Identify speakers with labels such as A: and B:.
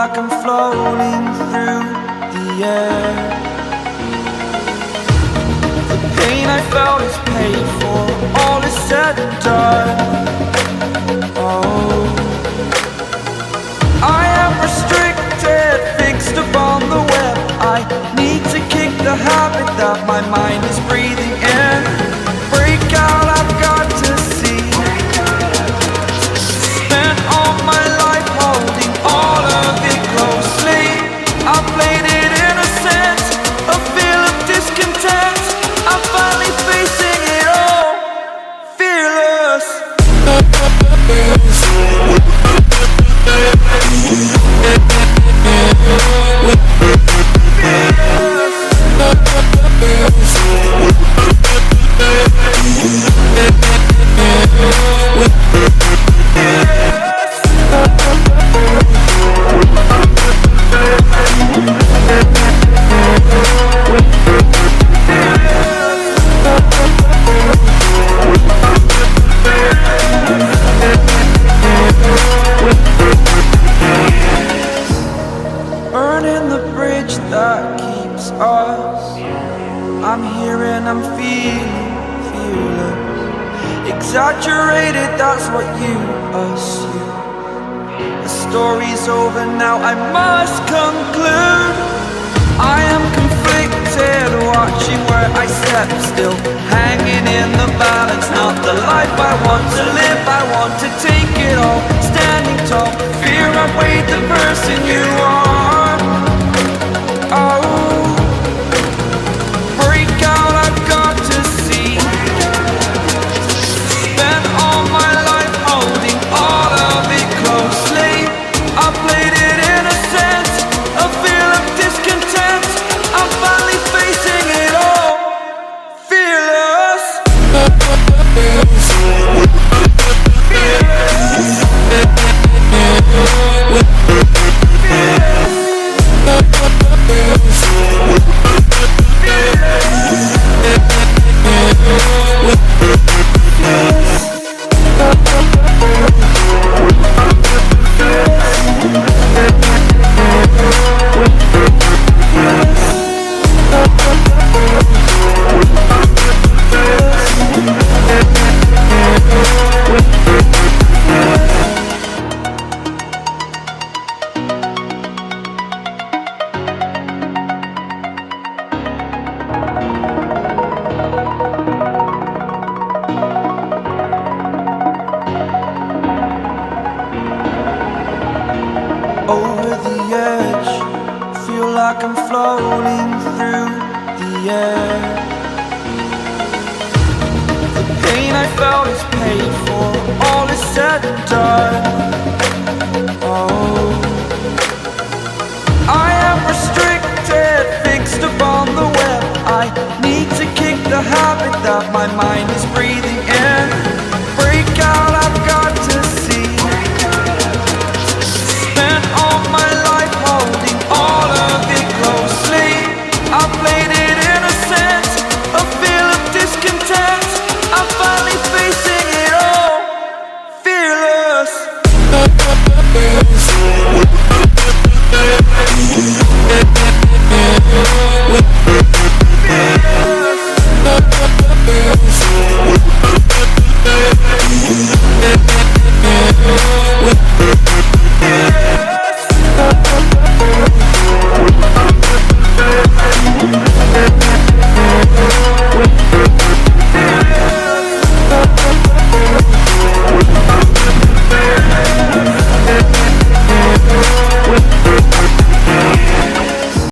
A: like I'm floating through the air. The pain I felt is paid for, all is said and done. Oh, I am restricted, fixed upon the web. I need to kick the habit that my mind is breathing in. Break out, I've got to see. Spent all my life holding all of it closely. I played it innocent, a feel of discontent. I'm finally facing it all, fearless. Burning the bridge that keeps us. I'm here and I'm feeling fearless. Exaggerated, that's what you assume. The story's over now, I must conclude. I am conflicted, watching where I step still, hanging in the balance. Not the life I want to live, I want to take it all. Standing tall, fear outweighed the person you are. Oh, break out, I've got to see. Spent all my life holding all of it closely. I played it innocent, a feel of discontent. I'm finally facing it all, fearless. Over the edge, feel like I'm floating through the air. The pain I felt is paid for, all is said and done. Oh, I am restricted, fixed upon the web. I need to kick the habit that my mind is breathing.